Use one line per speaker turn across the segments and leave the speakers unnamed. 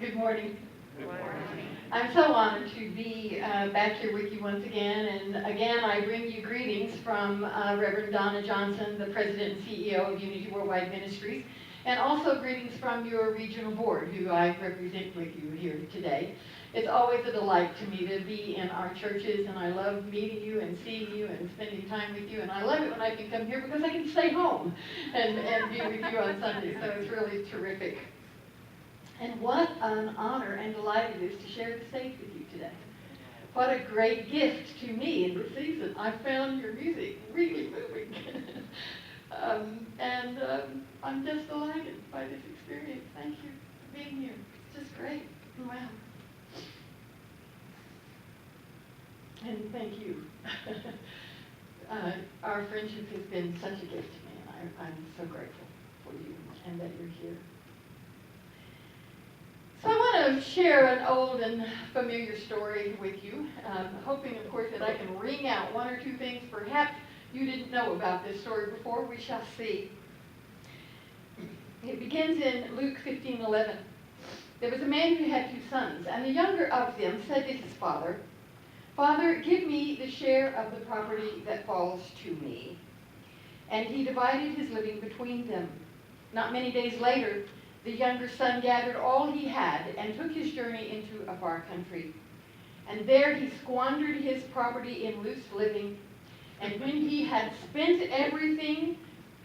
Good morning.
Good morning.
I'm so honored to be back here with you once again. And again, I bring you greetings from Reverend Donna Johnson, the President and CEO of Unity Worldwide Ministries, and also greetings from your regional board, who I represent with you here today. It's always a delight to me to be in our churches, and I love meeting you and seeing you and spending time with you. And I love it when I can come here because I can stay home and be with you on Sunday. So it's really terrific. And what an honor and delight it is to share the stage with you today. What a great gift to me in this season. I found your music really moving. I'm just delighted by this experience. Thank you for being here. It's just great. Wow. And thank you. Our friendship has been such a gift to me, and I'm so grateful for you and that you're here. So I want to share an old and familiar story with you, hoping, of course, that I can wring out one or two things perhaps you didn't know about this story before. We shall see. It begins in Luke 15:11. There was a man who had 2 sons, and the younger of them said to his father, "Father, give me the share of the property that falls to me." And he divided his living between them. Not many days later, the younger son gathered all he had and took his journey into a far country. And there he squandered his property in loose living. And when he had spent everything,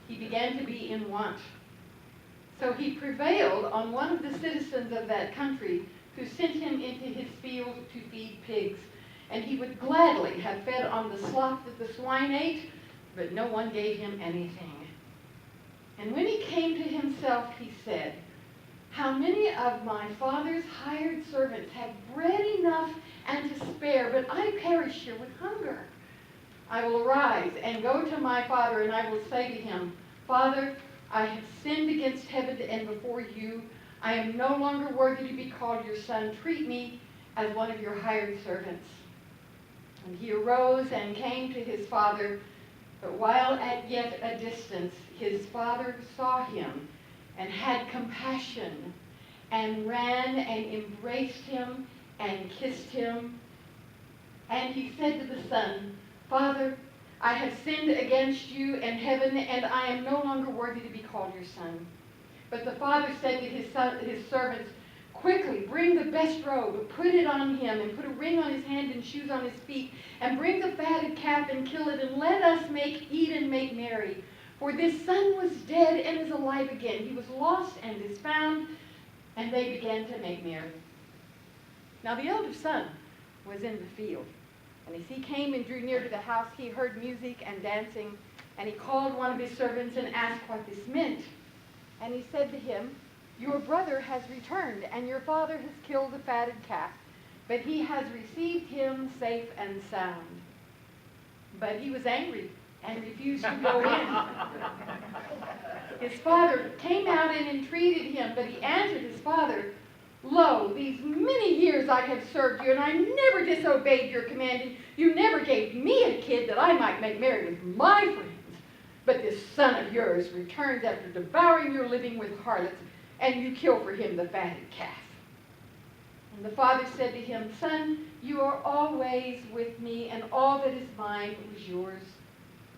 he began to be in want. So he prevailed on one of the citizens of that country, who sent him into his field to feed pigs. And he would gladly have fed on the slop that the swine ate, but no one gave him anything. And when he came to himself, he said, "How many of my father's hired servants have bread enough and to spare, but I perish here with hunger? I will arise and go to my father, and I will say to him, 'Father, I have sinned against heaven and before you. I am no longer worthy to be called your son. Treat me as one of your hired servants.' And he arose and came to his father, but while at yet a distance, his father saw him and had compassion, and ran and embraced him and kissed him. And he said to the son, 'Father, I have sinned against you and heaven, and I am no longer worthy to be called your son.' But the father said to his servants, 'Quickly, bring the best robe, put it on him, and put a ring on his hand and shoes on his feet, and bring the fatted calf and kill it, and let us eat and make merry. For this son was dead and is alive again. He was lost and is found.' And they began to make merry. Now the elder son was in the field. And as he came and drew near to the house, he heard music and dancing. And he called one of his servants and asked what this meant. And he said to him, 'Your brother has returned, and your father has killed the fatted calf, but he has received him safe and sound.' But he was angry and refused to go in. His father came out and entreated him, but he answered his father, 'Lo, these many years I have served you, and I never disobeyed your command, and you never gave me a kid that I might make merry with my friends. But this son of yours returns after devouring your living with harlots, and you kill for him the fatted calf.' And the father said to him, 'Son, you are always with me, and all that is mine was yours.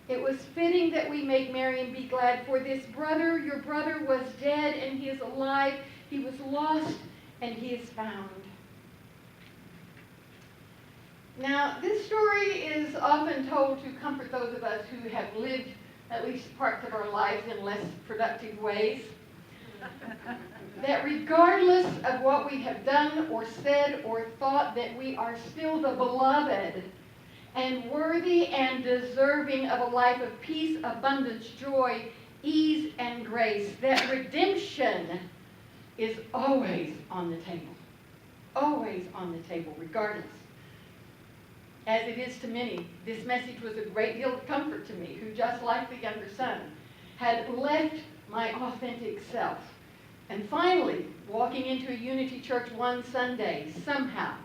It was fitting that we make merry and be glad, for this brother, your brother, was dead, and he is alive. He was lost, and he is found.'" Now, this story is often told to comfort those of us who have lived at least parts of our lives in less productive ways. That regardless of what we have done or said or thought, that we are still the beloved and worthy and deserving of a life of peace, abundance, joy, ease, and grace. That redemption is always on the table. Always on the table, regardless. As it is to many, this message was a great deal of comfort to me, who, just like the younger son, had left my authentic self. And finally, walking into a Unity church one Sunday, somehow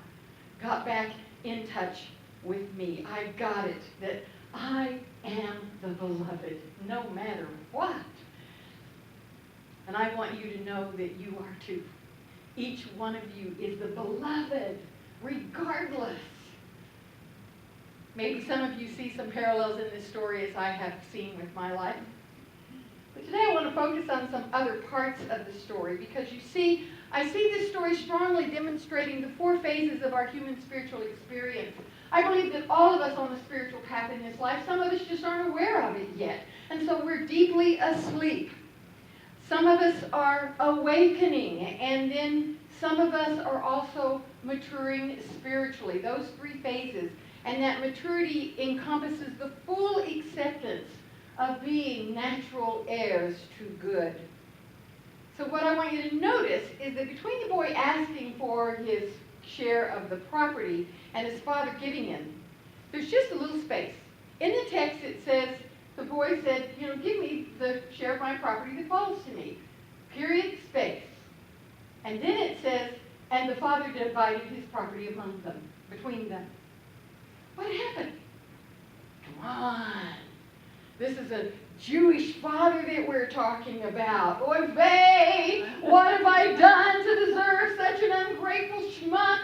got back in touch with me. I got it, that I am the beloved, no matter what. And I want you to know that you are too. Each one of you is the beloved, regardless. Maybe some of you see some parallels in this story as I have seen with my life. But today I want to focus on some other parts of the story because you see, I see this story strongly demonstrating the 4 phases of our human spiritual experience. I believe that all of us on the spiritual path in this life, some of us just aren't aware of it yet. And so we're deeply asleep. Some of us are awakening, and then some of us are also maturing spiritually. Those 3 phases. And that maturity encompasses the full acceptance of being natural heirs to good. So what I want you to notice is that between the boy asking for his share of the property and his father giving him, there's just a little space. In the text it says, the boy said, give me the share of my property that falls to me. Period, space. And then it says, and the father divided his property among them, between them. What happened? Come on. This is a Jewish father that we're talking about. Oy vey, what have I done to deserve such an ungrateful schmuck?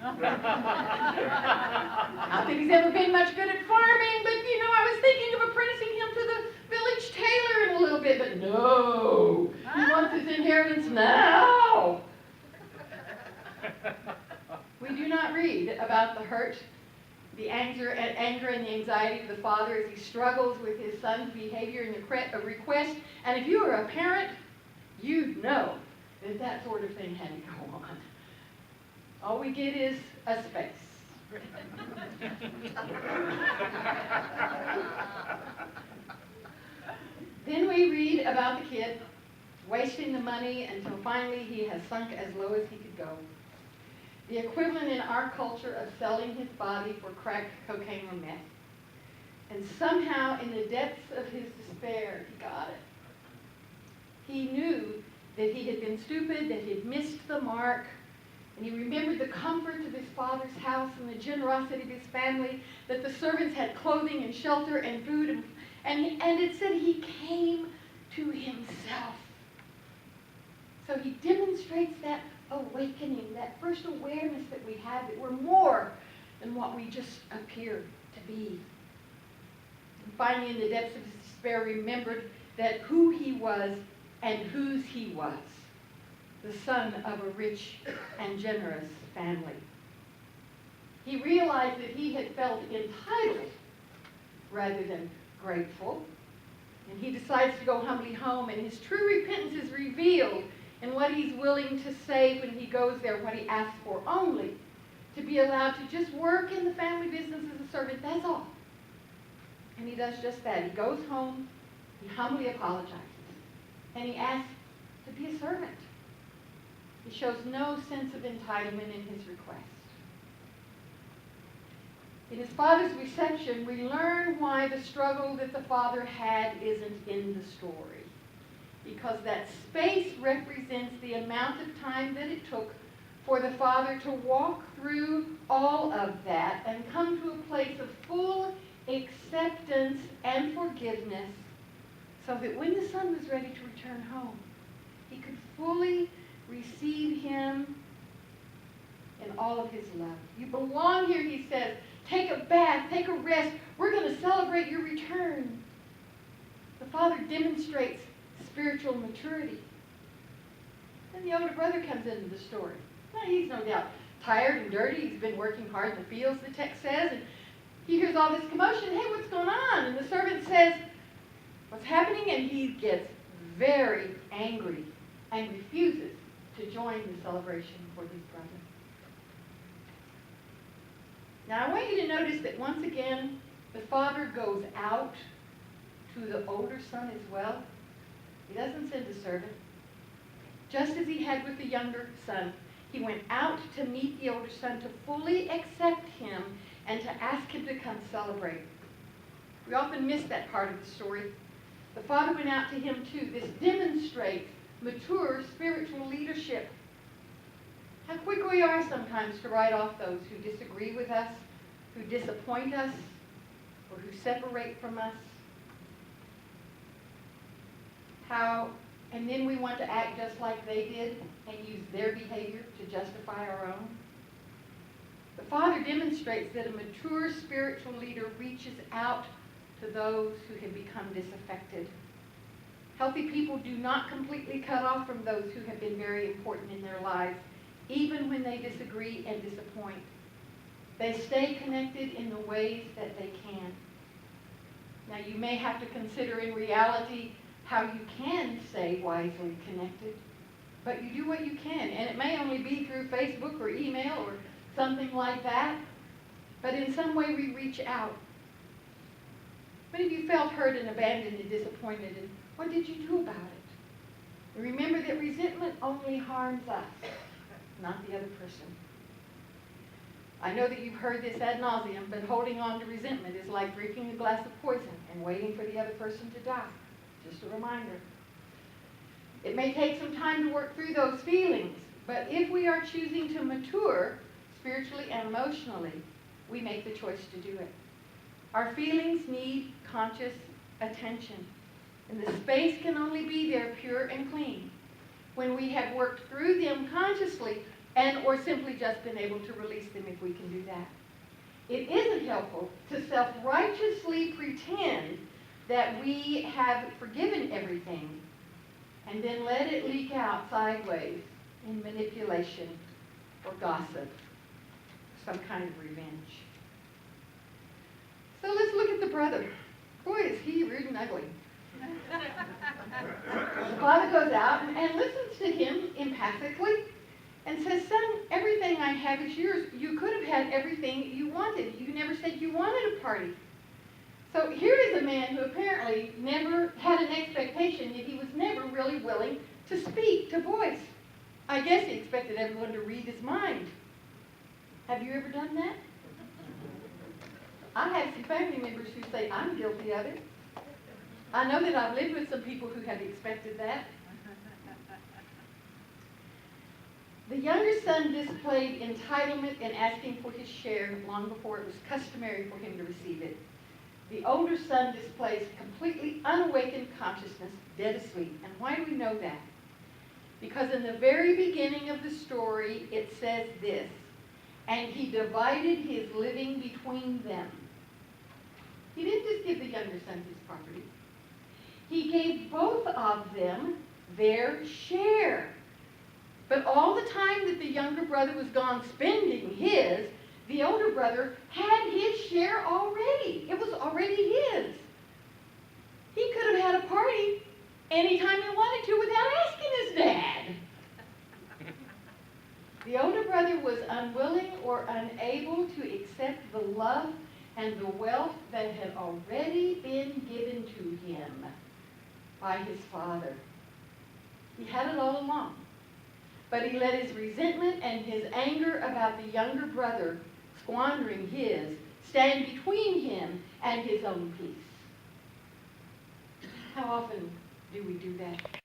Not that he's ever been much good at farming, but I was thinking of apprenticing him to the village tailor in a little bit, but no. He wants his inheritance now. We do not read about the hurt, the anger and the anxiety of the father as he struggles with his son's behavior and the request. And if you are a parent, you know that that sort of thing had to go on. All we get is a space. Then we read about the kid wasting the money until finally he has sunk as low as he could go. The equivalent in our culture of selling his body for crack, cocaine, or meth. And somehow, in the depths of his despair, he got it. He knew that he had been stupid, that he had missed the mark, and he remembered the comforts of his father's house and the generosity of his family, that the servants had clothing and shelter and food, and it said he came to himself. So he demonstrates that awakening, that first awareness that we have that we're more than what we just appear to be. And finally, in the depths of his despair, remembered that who he was and whose he was, the son of a rich and generous family. He realized that he had felt entitled rather than grateful, and he decides to go humbly home, and his true repentance is revealed and what he's willing to say when he goes there, what he asks for only, to be allowed to just work in the family business as a servant, that's all. And he does just that. He goes home, he humbly apologizes, and he asks to be a servant. He shows no sense of entitlement in his request. In his father's reception, we learn why the struggle that the father had isn't in the story. Because that space represents the amount of time that it took for the father to walk through all of that and come to a place of full acceptance and forgiveness so that when the son was ready to return home, he could fully receive him in all of his love. You belong here, he says. Take a bath, take a rest. We're going to celebrate your return. The father demonstrates spiritual maturity. Then the older brother comes into the story. Well, he's no doubt tired and dirty. He's been working hard in the fields, the text says, and he hears all this commotion. Hey, what's going on? And the servant says, what's happening? And he gets very angry and refuses to join the celebration for his brother. Now, I want you to notice that once again, the father goes out to the older son as well. He doesn't send a servant. Just as he had with the younger son, he went out to meet the older son to fully accept him and to ask him to come celebrate. We often miss that part of the story. The father went out to him too. This demonstrates mature spiritual leadership. How quick we are sometimes to write off those who disagree with us, who disappoint us, or who separate from us. How and then we want to act just like they did and use their behavior to justify our own? The Father demonstrates that a mature spiritual leader reaches out to those who have become disaffected. Healthy people do not completely cut off from those who have been very important in their lives, even when they disagree and disappoint. They stay connected in the ways that they can. Now, you may have to consider in reality how you can stay wisely connected, but you do what you can, and it may only be through Facebook or email or something like that, but in some way we reach out. When have you felt hurt and abandoned and disappointed, and what did you do about it? And remember that resentment only harms us, not the other person. I know that you've heard this ad nauseum, but holding on to resentment is like drinking a glass of poison and waiting for the other person to die. Just a reminder. It may take some time to work through those feelings, but if we are choosing to mature spiritually and emotionally, we make the choice to do it. Our feelings need conscious attention, and the space can only be there pure and clean when we have worked through them consciously and or simply just been able to release them if we can do that. It isn't helpful to self-righteously pretend that we have forgiven everything and then let it leak out sideways in manipulation or gossip, some kind of revenge. So let's look at the brother. Boy, is he rude and ugly. The father goes out and listens to him empathically and says, "Son, everything I have is yours. You could have had everything you wanted. You never said you wanted a party." So here is a man who apparently never had an expectation, yet he was never really willing to speak, to voice. I guess he expected everyone to read his mind. Have you ever done that? I have some family members who say I'm guilty of it. I know that I've lived with some people who have expected that. The younger son displayed entitlement in asking for his share long before it was customary for him to receive it. The older son displays completely unawakened consciousness, dead asleep. And why do we know that? Because in the very beginning of the story, it says this, "And he divided his living between them." He didn't just give the younger son his property. He gave both of them their share. But all the time that the younger brother was gone spending his, the older brother had his share already. It was already his. He could have had a party anytime he wanted to without asking his dad. The older brother was unwilling or unable to accept the love and the wealth that had already been given to him by his father. He had it all along. But he let his resentment and his anger about the younger brother squandering his stand between him and his own peace. How often do we do that?